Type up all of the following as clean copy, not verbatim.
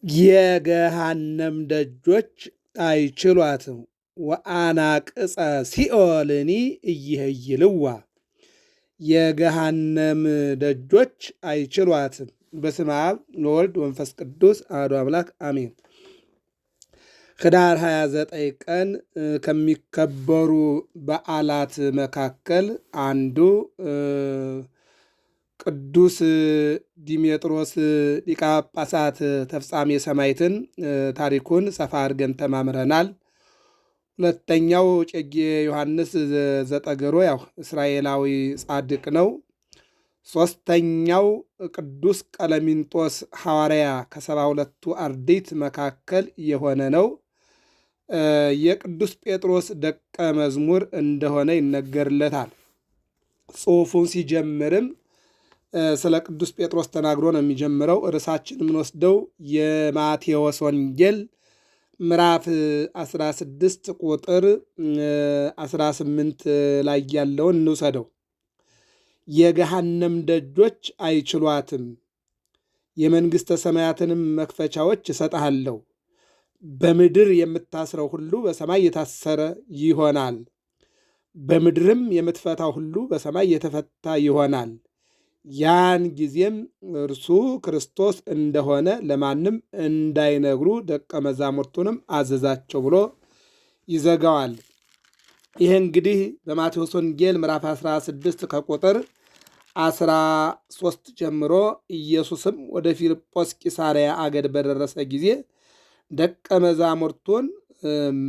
የገሃነም ደጆች አይችሏትም። ወአናቅጸ ሲኦልኒ እይህይልዋ። የገሃነም ደጆች አይችሏትም። በስመ አብ ወወልድ ወመንፈስ ቅዱስ አሐዱ አምላክ አሜን። ኅዳር 29 ቀን ከሚከበሩ በዓላት መካከል አንዱ ቅዱስ ዲሜጥሮስ ሊቀ ጳጳሳት ተፍጻሜ ሰማዕትን ታሪኩን ሰፋ አድርገን ተማምረናል። ሁለተኛው እጨጌ ዮሐንስ ዘጠገሮ እስራኤላዊ ጻድቅ ነው። ሦስተኛው ቅዱስ ቀለሚንጦስ ሐዋርያ ከ72ቱ አርድእት መካከል የሆነ ነው። የቅዱስ ጴጥሮስ ደቀ መዝሙር እንደሆነ ይነገርለታል። ጽሑፉን ሲጀምርም ስለ ቅዱስ ጴጥሮስ ተናግሮ ነው የሚጀምረው። ርዕሳችን የምንወስደው የማቴዎስ ወንጌል ምዕራፍ 16 ቁጥር 18 ላይ ያለውን እንውሰደው። የገሃነም ደጆች አይችሏትም፣ የመንግሥተ ሰማያትንም መክፈቻዎች እሰጥሃለሁ። በምድር የምታስረው ሁሉ በሰማይ የታሰረ ይሆናል፣ በምድርም የምትፈታው ሁሉ በሰማይ የተፈታ ይሆናል። ያን ጊዜም እርሱ ክርስቶስ እንደሆነ ለማንም እንዳይነግሩ ደቀ መዛሙርቱንም አዘዛቸው ብሎ ይዘጋዋል። ይህ እንግዲህ በማቴዎስ ወንጌል ምዕራፍ 16 ከቁጥር 13 ጀምሮ ኢየሱስም ወደ ፊልጶስ ቂሳርያ አገር በደረሰ ጊዜ ደቀ መዛሙርቱን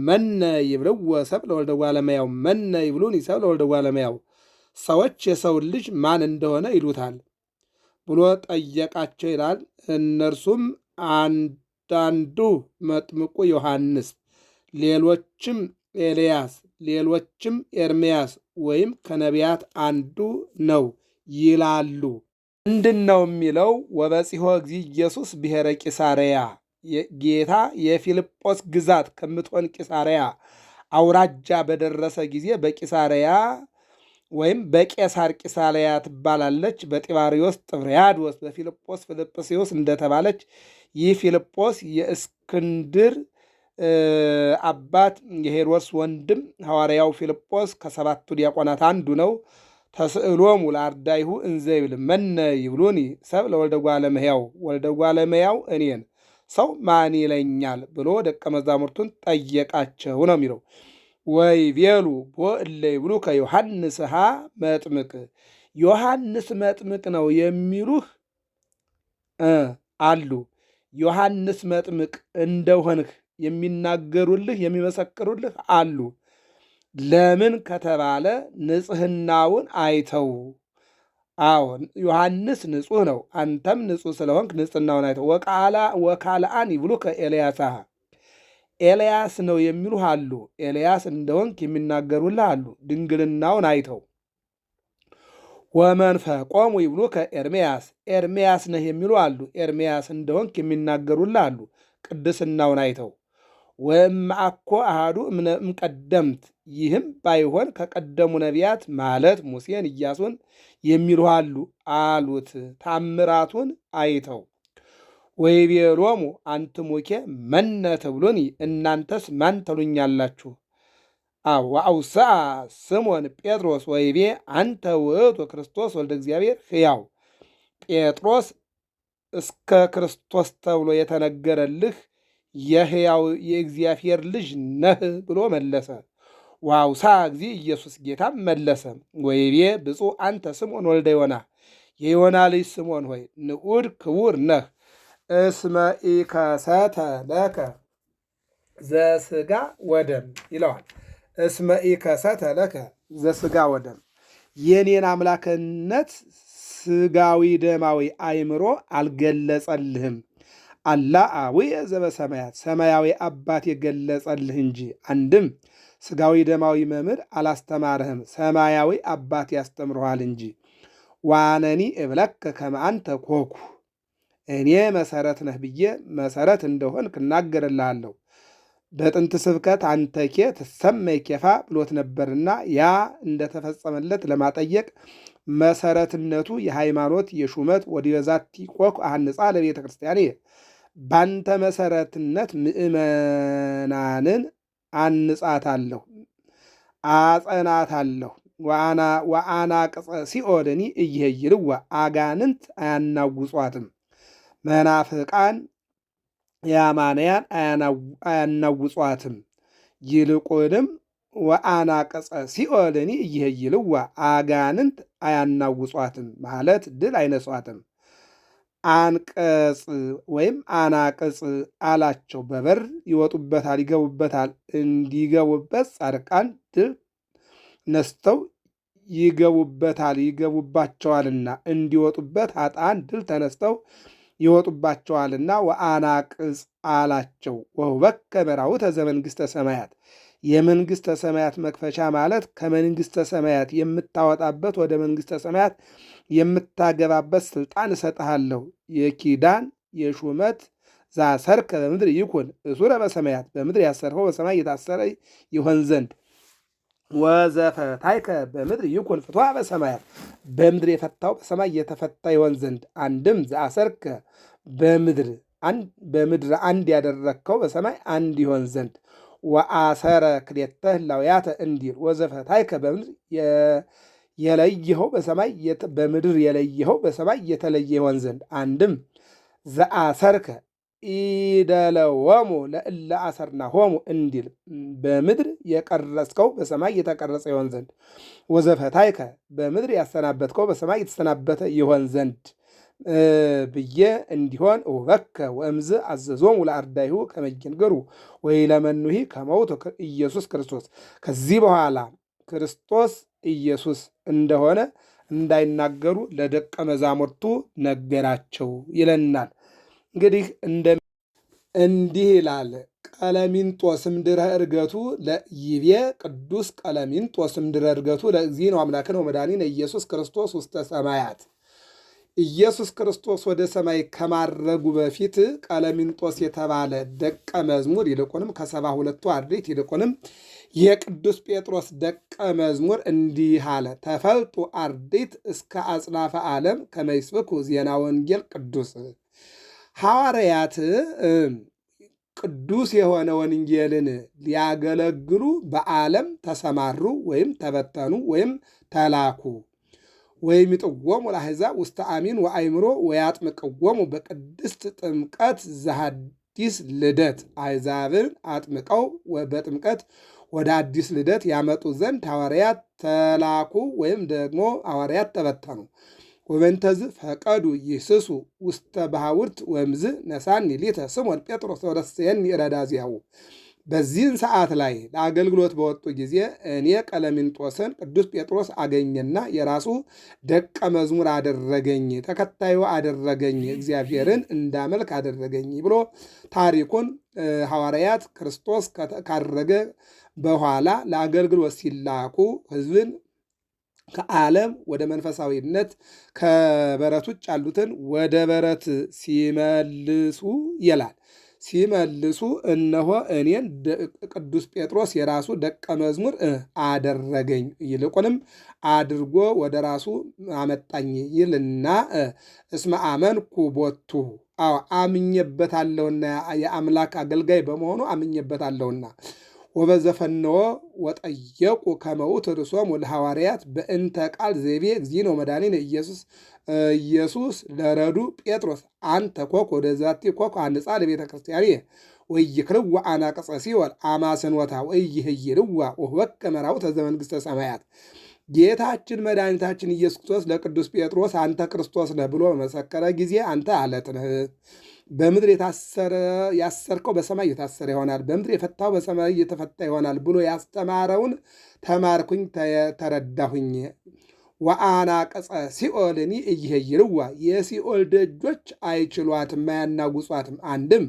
መነ ይብልዎ ሰብእ ለወልደ እጓለ እመሕያው፣ መነ ይብሉኒ ሰብእ ለወልደ እጓለ እመሕያው፣ ሰዎች የሰውን ልጅ ማን እንደሆነ ይሉታል ብሎ ጠየቃቸው ይላል። እነርሱም አንዳንዱ መጥምቁ ዮሐንስ፣ ሌሎችም ኤልያስ፣ ሌሎችም ኤርምያስ ወይም ከነቢያት አንዱ ነው ይላሉ። ምንድን ነው የሚለው? ወበጺሖ እግዚእ ኢየሱስ ብሔረ ቂሳርያ፣ ጌታ የፊልጶስ ግዛት ከምትሆን ቂሳርያ አውራጃ በደረሰ ጊዜ በቂሳርያ ወይም በቄሳር ቂሳርያ ትባላለች፣ በጢባሪዎስ ጥብርያዶስ፣ በፊልጶስ ፊልጵስዩስ እንደተባለች። ይህ ፊልጶስ የእስክንድር አባት የሄሮድስ ወንድም ሐዋርያው ፊልጶስ ከሰባቱ ዲያቆናት አንዱ ነው። ተስእሎሙ ለአርዳኢሁ እንዘ ይብል መነ ይብሉኒ ሰብእ ለወልደ እጓለ እመሕያው፣ ወልደ እጓለ እመሕያው እኔን ሰው ማን ይለኛል ብሎ ደቀ መዛሙርቱን ጠየቃቸው ነው የሚለው። ወይቤሉ ቦ እለ ይብሉከ ዮሐንስ መጥምቅ፣ ዮሐንስ መጥምቅ ነው የሚሉህ አሉ። ዮሐንስ መጥምቅ እንደሆንህ የሚናገሩልህ የሚመሰክሩልህ አሉ። ለምን ከተባለ ንጽሕናውን አይተው። አዎን ዮሐንስ ንጹሕ ነው፣ አንተም ንጹሕ ስለሆንክ ንጽሕናውን አይተው። ወካልአን ይብሉከ ኤልያስ፣ ኤልያስ ነው የሚሉህ አሉ። ኤልያስ እንደሆንክ የሚናገሩልህ አሉ፣ ድንግልናውን አይተው። ወመንፈቆሙ ይብሉከ ኤርምያስ፣ ኤርምያስ ነህ የሚሉ አሉ። ኤርምያስ እንደሆንክ የሚናገሩልህ አሉ፣ ቅድስናውን አይተው። ወእምአኮ አሐዱ እምቀደምት፣ ይህም ባይሆን ከቀደሙ ነቢያት ማለት ሙሴን ኢያሱን የሚሉህ አሉ አሉት፣ ታምራቱን አይተው። ወይቤሎሙ አንትሙኬ መነ ትብሉኒ፣ እናንተስ ማን ትሉኛላችሁ? ወአውስአ ስምዖን ጴጥሮስ ወይቤ አንተ ውእቱ ክርስቶስ ወልደ እግዚአብሔር ሕያው። ጴጥሮስ እስከ ክርስቶስ ተብሎ የተነገረልህ የሕያው የእግዚአብሔር ልጅ ነህ ብሎ መለሰ። ወአውሳ እግዚእ ኢየሱስ፣ ጌታም መለሰ ወይቤ ብፁዕ አንተ ስምዖን ወልደ ዮና፣ የዮና ልጅ ስምዖን ሆይ ንዑድ ክቡር ነህ። እስመ ኢከሰተ ለከ ዘሥጋ ወደም ይለዋል። እስመ ኢከሰተ ለከ ዘሥጋ ወደም፣ የኔን አምላክነት ስጋዊ ደማዊ አእምሮ አልገለጸልህም። አላ አቡየ ዘበሰማያት፣ ሰማያዊ አባት የገለጸልህ እንጂ። አንድም ስጋዊ ደማዊ መምህር አላስተማርህም፣ ሰማያዊ አባት ያስተምረዋል እንጂ። ዋነኒ እብለከ ከመ አንተ ኮኩ፣ እኔ መሰረት ነህ ብዬ መሰረት እንደሆን እናገርልሃለሁ። በጥንት ስብከት አንተኬ ትሰመይ ኬፋ ብሎት ነበርና ያ እንደተፈጸመለት ለማጠየቅ መሰረትነቱ የሃይማኖት የሹመት ወዲበዛቲ ኮኩ አሐንጻ ለቤተ ክርስቲያን ባንተ መሰረትነት ምእመናንን አንጻታለሁ አጸናታለሁ። ወአናቅጸ ሲኦልኒ እይሄይልዋ አጋንንት አያናውጿትም። መናፍቃን ያማንያን አያናውጿትም። ይልቁንም ወአናቅጸ ሲኦልኒ እይሄይልዋ አጋንንት አያናውጿትም ማለት ድል አይነሷትም። አንቀጽ ወይም አናቅጽ አላቸው። በበር ይወጡበታል፣ ይገቡበታል። እንዲገቡበት ጻድቃን ድል ነስተው ይገቡበታል፣ ይገቡባቸዋልና እንዲወጡበት ኃጥአን ድል ተነስተው ይወጡባቸዋልና። ወአናቅጽ አላቸው። ወሁበከ መራውተ ዘመንግሥተ ሰማያት የመንግሥተ ሰማያት መክፈቻ ማለት ከመንግሥተ ሰማያት የምታወጣበት ወደ መንግሥተ ሰማያት የምታገባበት ስልጣን እሰጥሃለሁ። የኪዳን የሹመት ዛሰርከ በምድር ይኩን እሱረ በሰማያት በምድር ያሰርከው በሰማይ የታሰረ ይሆን ዘንድ ወዘፈታይከ በምድር ይኩን ፍትሐ በሰማያት በምድር የፈታው በሰማይ የተፈታ ይሆን ዘንድ። አንድም ዘአሰርከ በምድር አንድ ያደረግከው በሰማይ አንድ ይሆን ዘንድ። ወአሰረ ክልኤተ ህላውያተ እንዲል ወዘፈታይከ በምድር የለየኸው በሰማይ በምድር የለየኸው በሰማይ የተለየ ይሆን ዘንድ። አንድም ዘአሰርከ ኢደለወሙ ለእለ አሰርናሆሙ እንዲል በምድር የቀረጽከው በሰማይ የተቀረጸ ይሆን ዘንድ። ወዘፈታይከ በምድር ያሰናበትከው በሰማይ የተሰናበተ ይሆን ዘንድ ብዬ እንዲሆን ውበከ ወእምዝ አዘዞሙ ለአርዳይሁ ከመ ይንገሩ ወይለመኑሂ ከመውቱ ኢየሱስ ክርስቶስ ከዚህ በኋላ ክርስቶስ ኢየሱስ እንደሆነ እንዳይናገሩ ለደቀ መዛሙርቱ ነገራቸው ይለናል። እንግዲህ እንዲህ ይላል። ቀለሚንጦስም ድረ ዕርገቱ ለይቤ ቅዱስ ቀለሚንጦስም ድረ ዕርገቱ ለእግዚእነ አምላክነ ወመድኃኒነ ኢየሱስ ክርስቶስ ውስተ ሰማያት። ኢየሱስ ክርስቶስ ወደ ሰማይ ከማረጉ በፊት ቀለሚንጦስ የተባለ ደቀ መዝሙር ይልቁንም ከ72ቱ አርድእት ይልቁንም የቅዱስ ጴጥሮስ ደቀ መዝሙር እንዲህ አለ። ተፈልጡ አርድእት እስከ አጽናፈ ዓለም ከመ ይስብኩ ዜና ወንጌል ቅዱስ። ሐዋርያት ቅዱስ የሆነ ወንጌልን ሊያገለግሉ በዓለም ተሰማሩ ወይም ተበተኑ ወይም ተላኩ። ወይም ይጥወሙ ለአሕዛብ ውስተ አሚን ወአይምሮ ወያጥምቅዎሙ በቅድስት ጥምቀት ዘሐዲስ ልደት። አሕዛብን አጥምቀው በጥምቀት ወደ አዲስ ልደት ያመጡ ዘንድ ሐዋርያት ተላኩ ወይም ደግሞ ሐዋርያት ተበተኑ። ወበንተዝ ፈቀዱ ይስሱ ውስተ ባሕውርት ወምዝ ነሳኒ ሊተ ስሞን ጴጥሮስ ወረሰየኒ ረዳዚያው። በዚህን ሰዓት ላይ ለአገልግሎት በወጡ ጊዜ እኔ ቀለሚንጦስን ቅዱስ ጴጥሮስ አገኘና የራሱ ደቀ መዝሙር አደረገኝ፣ ተከታዩ አደረገኝ፣ እግዚአብሔርን እንዳመልክ አደረገኝ ብሎ ታሪኩን ሐዋርያት ክርስቶስ ካረገ በኋላ ለአገልግሎት ሲላኩ ሕዝብን ከዓለም ወደ መንፈሳዊነት ከበረት ውጭ ያሉትን ወደ በረት ሲመልሱ ይላል። ሲመልሱ እነሆ እኔን ቅዱስ ጴጥሮስ የራሱ ደቀ መዝሙር አደረገኝ፣ ይልቁንም አድርጎ ወደ ራሱ አመጣኝ ይልና እስመ አመንኩ ቦቱ። አዎ አምኜበታለሁና፣ የአምላክ አገልጋይ በመሆኑ አምኜበታለሁና። ወበዘፈነወ ወጠየቁ ከመ ውእቱ ርእሶሙ ለሐዋርያት በእንተ ቃል ዘይቤ እግዚእነ ወመድኃኒነ ኢየሱስ ለረዱ ጴጥሮስ አንተ ኮኮ ወደዛቲ ኮኮ አንጻ ለቤተ ክርስቲያን ወይክልዋ አናቅጸ ሲኦል አማስንወታ ወይህይልዋ ወሁበከ መራውተ ዘመንግሥተ ሰማያት። ጌታችን መድኃኒታችን ኢየሱስ ክርስቶስ ለቅዱስ ጴጥሮስ አንተ ክርስቶስ ነህ ብሎ በመሰከረ ጊዜ አንተ አለት ነህ፣ በምድር ያሰርከው በሰማይ የታሰረ ይሆናል፣ በምድር የፈታው በሰማይ የተፈታ ይሆናል ብሎ ያስተማረውን ተማርኩኝ፣ ተረዳሁኝ። ወአናቅጸ ሲኦልኒ እይሄይልዋ የሲኦል ደጆች አይችሏትም፣ አያናውጿትም። አንድም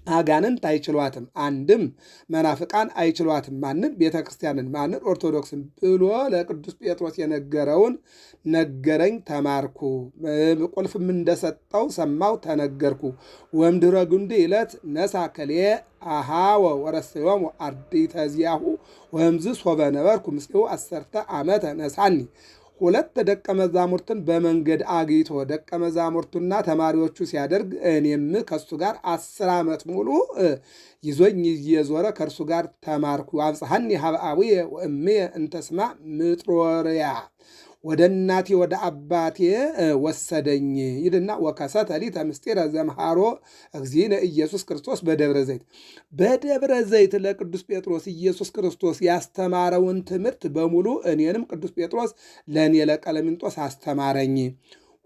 አጋንንት አይችሏትም፣ አንድም መናፍቃን አይችሏትም። ማንን? ቤተ ክርስቲያንን። ማንን? ኦርቶዶክስን ብሎ ለቅዱስ ጴጥሮስ የነገረውን ነገረኝ፣ ተማርኩ። ቁልፍም እንደሰጠው ሰማው፣ ተነገርኩ። ወምድረ ጉንድ ይለት ነሳ ከሌ አሃወ ወረሰዮሙ አርድእተ ዚአሁ ወእምዝ ሶበ ነበርኩ ምስሌሁ 10 ዓመተ ነሳኒ ሁለት ደቀ መዛሙርትን በመንገድ አግኝቶ ደቀ መዛሙርቱና ተማሪዎቹ ሲያደርግ እኔም ከእሱ ጋር 10 ዓመት ሙሉ ይዞኝ እየዞረ ከእርሱ ጋር ተማርኩ። አብጽሐኒ ሀበ አቡየ ወእምየ እንተ ስማ ምጥሮርያ ወደ እናቴ ወደ አባቴ ወሰደኝ ይልና ወከሰተ ሊተ ምስጢረ ዘምሃሮ እግዚእነ ኢየሱስ ክርስቶስ በደብረ ዘይት። በደብረ ዘይት ለቅዱስ ጴጥሮስ ኢየሱስ ክርስቶስ ያስተማረውን ትምህርት በሙሉ እኔንም ቅዱስ ጴጥሮስ ለእኔ ለቀለሚንጦስ አስተማረኝ።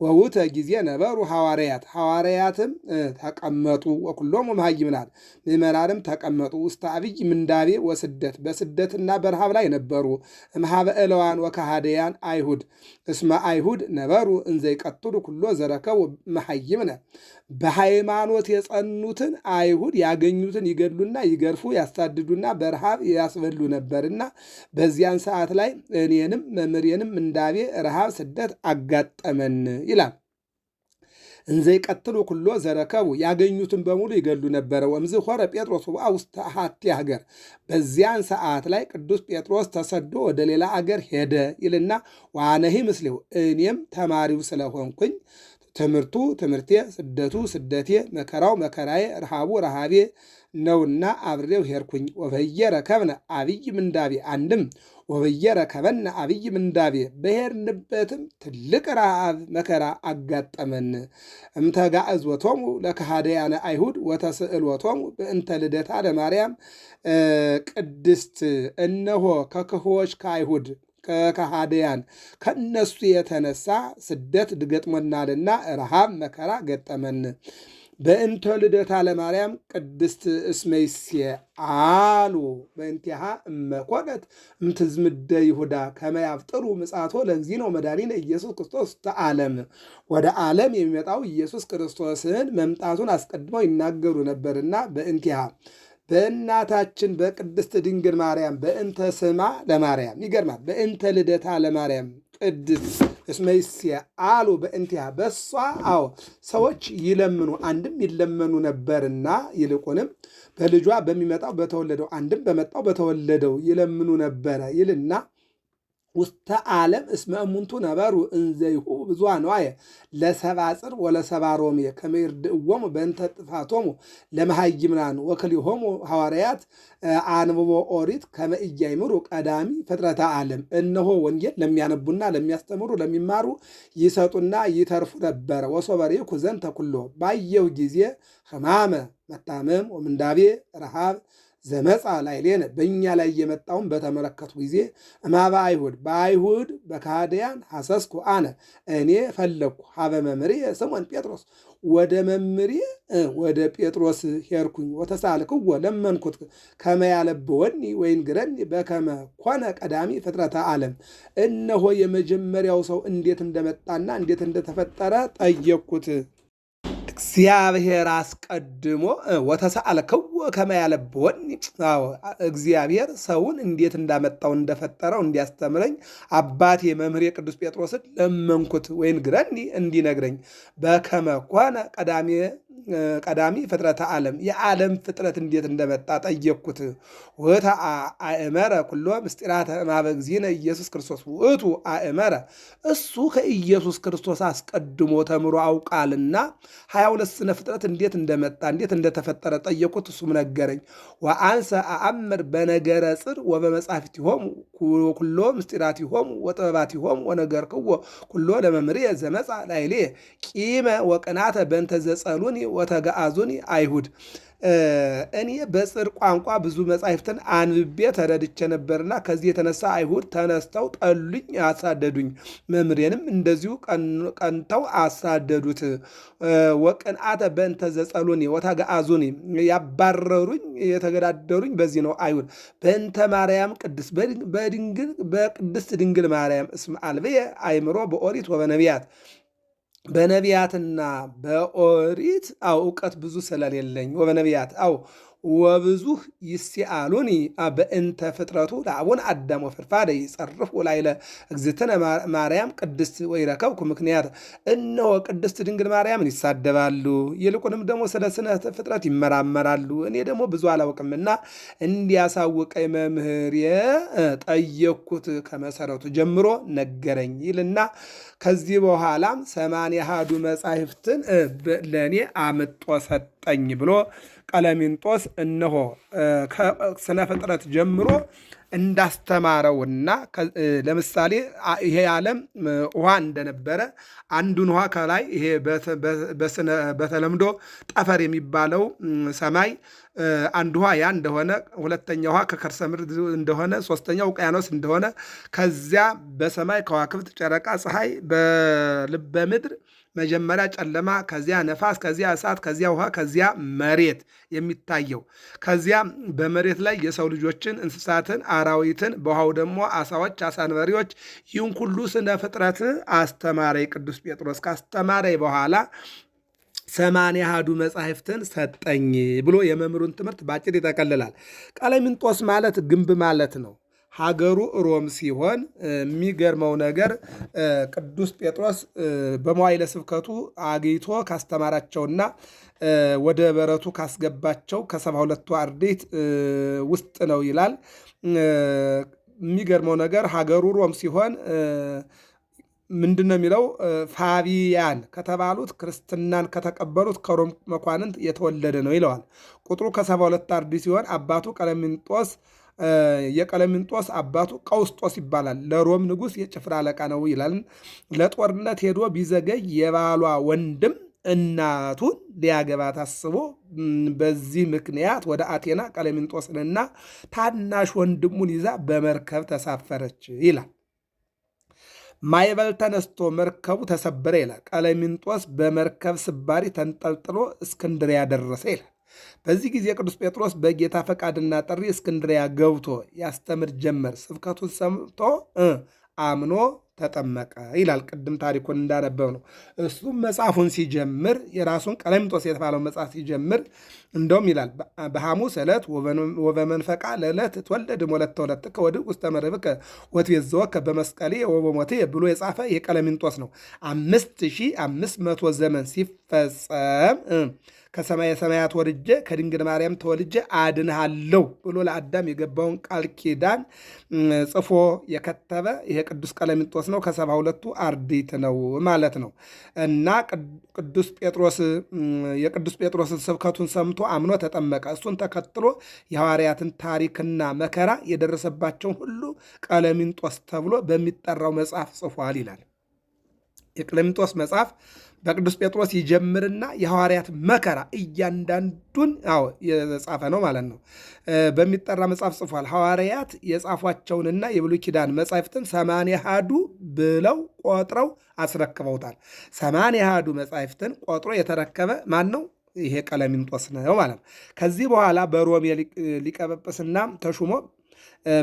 ወውተ ጊዜ ነበሩ ሐዋርያትም ተቀመጡ ወኩሎሙ መሃይምናት ምእመናንም ተቀመጡ ውስተ አብይ ምንዳቤ ወስደት በስደትና በረሃብ ላይ ነበሩ። እምሃበ እለዋን ወከሃደያን አይሁድ እስመ አይሁድ ነበሩ እንዘ ይቀትሉ ኩሎ ዘረከቡ መሃይምነ በሃይማኖት የጸኑትን አይሁድ ያገኙትን ይገድሉና ይገርፉ ያሳድዱና በረሃብ ያስበሉ ነበርና በዚያን ሰዓት ላይ እኔንም መምህሬንም ምንዳቤ ረሃብ ስደት አጋጠመን ይላል። እንዘ ይቀትሉ ኩሎ ዘረከቡ ያገኙትን በሙሉ ይገድሉ ነበረ። ወምዝ ሆረ ጴጥሮስ ውስተ አሐቲ ሀገር በዚያን ሰዓት ላይ ቅዱስ ጴጥሮስ ተሰዶ ወደ ሌላ አገር ሄደ ይልና ዋነሂ ምስሌው እኔም ተማሪው ስለሆንኩኝ ትምህርቱ ትምህርቴ ስደቱ ስደቴ መከራው መከራዬ ረሃቡ ረሃቤ ነውና አብሬው ሄድኩኝ። ወበየ ረከብነ አብይ ምንዳቤ አንድም ወበየ ረከበነ አብይ ምንዳቤ በሄድንበትም ትልቅ ረሃብ መከራ አጋጠመን። እምተጋእዝወቶሙ ለከሃደያነ አይሁድ ወተስእልወቶሙ በእንተ ልደታ ለማርያም ቅድስት እነሆ ከክፉዎች ከአይሁድ ከከሃደያን ከነሱ የተነሳ ስደት ገጥሞናልና ረሃብ መከራ ገጠመን። በእንተ ልደታ ለማርያም ቅድስት እስመይስየ አሉ በእንቲሃ እመኮነት እምትዝምደ ይሁዳ ከመያፍጥሩ ምጽአቶ ለእግዚእነ ወመድኃኒነ ኢየሱስ ክርስቶስ ተዓለም ወደ ዓለም የሚመጣው ኢየሱስ ክርስቶስን መምጣቱን አስቀድመው ይናገሩ ነበርና በእንቲሃ በእናታችን በቅድስት ድንግል ማርያም በእንተ ስማ ለማርያም ይገርማል። በእንተ ልደታ ለማርያም ቅድስት እስመይስየ አሉ በእንቲሃ በሷ አዎ ሰዎች ይለምኑ አንድም ይለመኑ ነበርና ይልቁንም በልጇ በሚመጣው በተወለደው አንድም በመጣው በተወለደው ይለምኑ ነበረ ይልና ውስተ ዓለም እስመ እሙንቱ ነበሩ እንዘይሁ ብዙኃ ነዋየ ለሰብአ ጽር ወለሰብአ ሮሜ ከመ ይርድእዎሙ በእንተ ጥፋቶሙ ለመሃይምናን ወክልኤሆሙ ሐዋርያት አንብቦ ኦሪት ከመ ኢያእምሩ ቀዳሚ ፍጥረተ ዓለም። እነሆ ወንጌል ለሚያነቡና ለሚያስተምሩ ለሚማሩ ይሰጡና ይተርፉ ነበረ። ወሶበ ርኢኩ ዘንተ ኩሎ ባየው ጊዜ ሕማመ መታመም ወምንዳቤ ረሃብ ዘመጻ ላዕሌነ በእኛ ላይ የመጣውን በተመለከቱ ጊዜ እምኀበ አይሁድ በአይሁድ በካህደያን ሐሰስኩ አነ እኔ ፈለግኩ ሀበ መምህሬ ስምዖን ጴጥሮስ ወደ መምህሬ ወደ ጴጥሮስ ሄድኩኝ። ወተሳልክዎ ለመንኩት ከመ ያለብወኒ ወይንግረኒ በከመ ኮነ ቀዳሚ ፍጥረተ ዓለም እነሆ የመጀመሪያው ሰው እንዴት እንደመጣና እንዴት እንደተፈጠረ ጠየቅኩት። እግዚአብሔር አስቀድሞ ወተሳልክዎ ከመ ያለብወኒ እግዚአብሔር ሰውን እንዴት እንዳመጣው እንደፈጠረው እንዲያስተምረኝ አባቴ መምህሬ ቅዱስ ጴጥሮስን ለመንኩት ወይንግረኒ እንዲነግረኝ በከመ ኮነ ቀዳሚ ፍጥረተ ዓለም የዓለም ፍጥረት እንዴት እንደመጣ ጠየቅኩት። ውእቱ አእመረ ኩሎ ምስጢራተ እምኀበ እግዚእነ ኢየሱስ ክርስቶስ ውእቱ አእመረ እሱ ከኢየሱስ ክርስቶስ አስቀድሞ ተምሮ አውቃልና 22 ስነ ፍጥረት እንዴት እንደመጣ እንዴት እንደተፈጠረ ጠየቅኩት። እሱም ነገረኝ። ወአንሰ አአምር በነገረ ጽር ወበመጻሕፍቲሆሙ ኩሎ ምስጢራቲሆሙ ወጥበባቲሆሙ ወነገርክዎ ኩሎ ለመምህሬ ዘመጻ ላዕሌየ ቂመ ወቅናተ በእንተ ዘጸሉኒ ወተጋአዙኒ አይሁድ እኔ በጽር ቋንቋ ብዙ መጻሕፍትን አንብቤ ተረድቼ ነበርና ከዚህ የተነሳ አይሁድ ተነስተው ጠሉኝ፣ አሳደዱኝ። መምህሬንም እንደዚሁ ቀንተው አሳደዱት። ወቅንአተ በእንተ ዘጸሉኒ ወተጋአዙኒ ያባረሩኝ የተገዳደሩኝ በዚህ ነው አይሁድ። በእንተ ማርያም በቅድስት ድንግል ማርያም እስመ አልብየ አእምሮ በኦሪት ወበነቢያት በነቢያትና በኦሪት እውቀት ብዙ ስለሌለኝ ወበነቢያት ወብዙህ ይስአሉኒ በእንተ ፍጥረቱ ለአቡነ አዳም ወፈድፋደ ይጸርፉ ላዕለ እግዝእትነ ማርያም ቅድስት ወይረከብኩ ምክንያት። እነሆ ቅድስት ድንግል ማርያምን ይሳደባሉ፣ ይልቁንም ደግሞ ስለ ስነ ፍጥረት ይመራመራሉ። እኔ ደግሞ ብዙ አላውቅምና እንዲያሳውቀኝ መምህር ጠየቅኩት፣ ከመሰረቱ ጀምሮ ነገረኝ ይልና ከዚህ በኋላም 80 መጻሕፍትን ለእኔ አምጦ ሰጠኝ ብሎ ቀለሚንጦስ እነሆ ከስነ ፍጥረት ጀምሮ እንዳስተማረውና ለምሳሌ ይሄ ዓለም ውሃ እንደነበረ አንዱን ውሃ ከላይ ይሄ በተለምዶ ጠፈር የሚባለው ሰማይ አንድ ውሃ ያ እንደሆነ፣ ሁለተኛ ውሃ ከከርሰ ምድር እንደሆነ፣ ሶስተኛው ውቅያኖስ እንደሆነ፣ ከዚያ በሰማይ ከዋክብት፣ ጨረቃ፣ ፀሐይ፣ በልበ ምድር መጀመሪያ ጨለማ፣ ከዚያ ነፋስ፣ ከዚያ እሳት፣ ከዚያ ውሃ፣ ከዚያ መሬት የሚታየው፣ ከዚያ በመሬት ላይ የሰው ልጆችን፣ እንስሳትን፣ አራዊትን፣ በውሃው ደግሞ አሳዎች፣ አሳንበሪዎች፣ ይህን ሁሉ ስነ ፍጥረት አስተማረ ቅዱስ ጴጥሮስ። ካስተማረ በኋላ 80 መጻሕፍትን ሰጠኝ ብሎ የመምህሩን ትምህርት ባጭር ይጠቀልላል። ቀለሚንጦስ ማለት ግንብ ማለት ነው። ሀገሩ ሮም ሲሆን የሚገርመው ነገር ቅዱስ ጴጥሮስ በመዋዕለ ስብከቱ አግኝቶ ካስተማራቸውና ወደ በረቱ ካስገባቸው ከ72ቱ አርድእት ውስጥ ነው ይላል። የሚገርመው ነገር ሀገሩ ሮም ሲሆን ምንድን ነው የሚለው? ፋቢያን ከተባሉት ክርስትናን ከተቀበሉት ከሮም መኳንንት የተወለደ ነው ይለዋል። ቁጥሩ ከ72 አርድእት ሲሆን አባቱ ቀለሚንጦስ የቀለሚንጦስ አባቱ ቀውስጦስ ይባላል። ለሮም ንጉሥ የጭፍራ አለቃ ነው ይላል። ለጦርነት ሄዶ ቢዘገይ የባሏ ወንድም እናቱን ሊያገባ ታስቦ በዚህ ምክንያት ወደ አቴና ቀለሚንጦስንና ታናሽ ወንድሙን ይዛ በመርከብ ተሳፈረች ይላል። ማዕበል ተነስቶ መርከቡ ተሰበረ ይላል። ቀለሚንጦስ በመርከብ ስባሪ ተንጠልጥሎ እስክንድርያ ደረሰ ይላል። በዚህ ጊዜ ቅዱስ ጴጥሮስ በጌታ ፈቃድና ጥሪ እስክንድርያ ገብቶ ያስተምር ጀመር። ስብከቱን ሰምቶ አምኖ ተጠመቀ ይላል። ቅድም ታሪኩን እንዳነበብ ነው። እሱም መጽሐፉን ሲጀምር የራሱን ቀለሚንጦስ የተባለው መጽሐፍ ሲጀምር እንደውም ይላል በሐሙስ ዕለት ወበመንፈቃ ለዕለት ትወለድ ወለተ ወለትከ ወድቅ ውስተ መርብከ ወትቤዝወከ በመስቀሌ ወበሞቴ ብሎ የጻፈ የቀለሚንጦስ ነው። 5500 ዘመን ሲፈጸም ከሰማየ ሰማያት ወርጄ ከድንግል ማርያም ተወልጄ አድንሃለሁ ብሎ ለአዳም የገባውን ቃል ኪዳን ጽፎ የከተበ ይሄ ቅዱስ ቀለሚንጦስ ነው። ከ72ቱ አርድእት ነው ማለት ነው። እና ቅዱስ ጴጥሮስ የቅዱስ ጴጥሮስን ስብከቱን ሰምቶ አምኖ ተጠመቀ። እሱን ተከትሎ የሐዋርያትን ታሪክና መከራ የደረሰባቸውን ሁሉ ቀለሚንጦስ ተብሎ በሚጠራው መጽሐፍ ጽፏል ይላል። የቀለሚንጦስ መጽሐፍ በቅዱስ ጴጥሮስ ይጀምርና የሐዋርያት መከራ እያንዳንዱን የጻፈ ነው ማለት ነው። በሚጠራ መጽሐፍ ጽፏል። ሐዋርያት የጻፏቸውንና የብሉይ ኪዳን መጻሕፍትን 80 ብለው ቆጥረው አስረክበውታል። 80 መጻሕፍትን ቆጥሮ የተረከበ ማን ነው? ይሄ ቀለሚንጦስ ነው ማለት ነው። ከዚህ በኋላ በሮም ሊቀ ጵጵስና ተሹሞ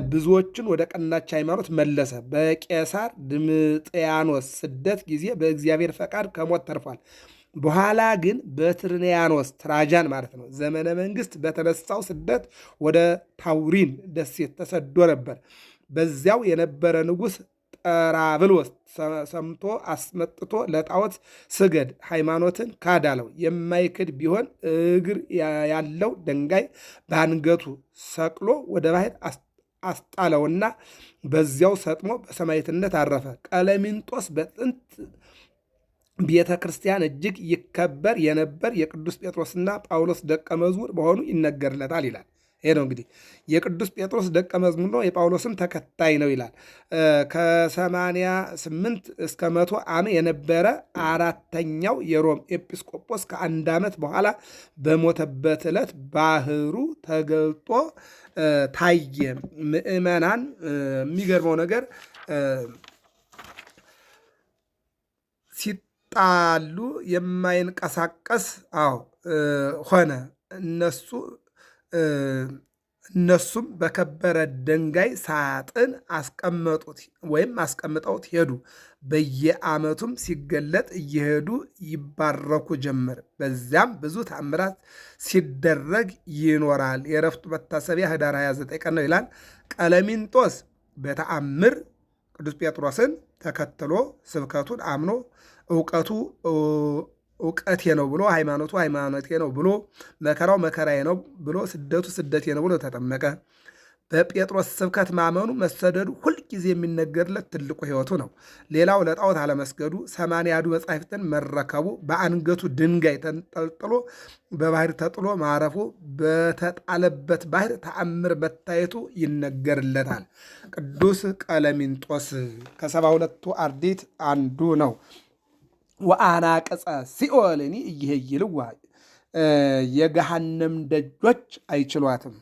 ብዙዎችን ወደ ቀናች ሃይማኖት መለሰ። በቄሳር ድምጥያኖስ ስደት ጊዜ በእግዚአብሔር ፈቃድ ከሞት ተርፏል። በኋላ ግን በትርንያኖስ ትራጃን ማለት ነው ዘመነ መንግስት በተነሳው ስደት ወደ ታውሪን ደሴት ተሰዶ ነበር። በዚያው የነበረ ንጉሥ ጠራብሎስ ሰምቶ አስመጥቶ ለጣዖት ስገድ፣ ሃይማኖትን ካዳለው። የማይክድ ቢሆን እግር ያለው ድንጋይ በአንገቱ ሰቅሎ ወደ ባህር አስጣለውና በዚያው ሰጥሞ በሰማዕትነት አረፈ። ቀለሚንጦስ በጥንት ቤተ ክርስቲያን እጅግ ይከበር የነበር የቅዱስ ጴጥሮስና ጳውሎስ ደቀ መዝሙር መሆኑ ይነገርለታል ይላል። ይሄ ነው እንግዲህ የቅዱስ ጴጥሮስ ደቀ መዝሙር ነው፣ የጳውሎስም ተከታይ ነው ይላል። ከ88 እስከ 100 ዓመት የነበረ አራተኛው የሮም ኤጲስቆጶስ ከ1 ዓመት በኋላ በሞተበት ዕለት ባህሩ ተገልጦ ታየ። ምዕመናን የሚገርመው ነገር ሲጣሉ የማይንቀሳቀስ ሆነ። እነሱ እነሱም በከበረ ድንጋይ ሳጥን አስቀመጡት ወይም አስቀምጠውት ሄዱ። በየዓመቱም ሲገለጥ እየሄዱ ይባረኩ ጀመር። በዚያም ብዙ ተአምራት ሲደረግ ይኖራል። የዕረፍቱ መታሰቢያ ኅዳር 29 ቀን ነው ይላል። ቀለሚንጦስ በተአምር ቅዱስ ጴጥሮስን ተከትሎ ስብከቱን አምኖ እውቀቴ ነው ብሎ ሃይማኖቱ ሃይማኖቴ ነው ብሎ መከራው መከራዬ ነው ብሎ ስደቱ ስደቴ ነው ብሎ ተጠመቀ። በጴጥሮስ ስብከት ማመኑ መሰደዱ ሁልጊዜ የሚነገርለት ትልቁ ሕይወቱ ነው። ሌላው ለጣዖት አለመስገዱ፣ 80 መጻሕፍትን መረከቡ፣ በአንገቱ ድንጋይ ተንጠልጥሎ በባህር ተጥሎ ማረፉ፣ በተጣለበት ባህር ተአምር መታየቱ ይነገርለታል። ቅዱስ ቀለሚንጦስ ከ72ቱ አርድእት አንዱ ነው። ወአናቅጸ ሲኦልኒ ኢይሄይልዋ የገሃነም ደጆች አይችሏትም።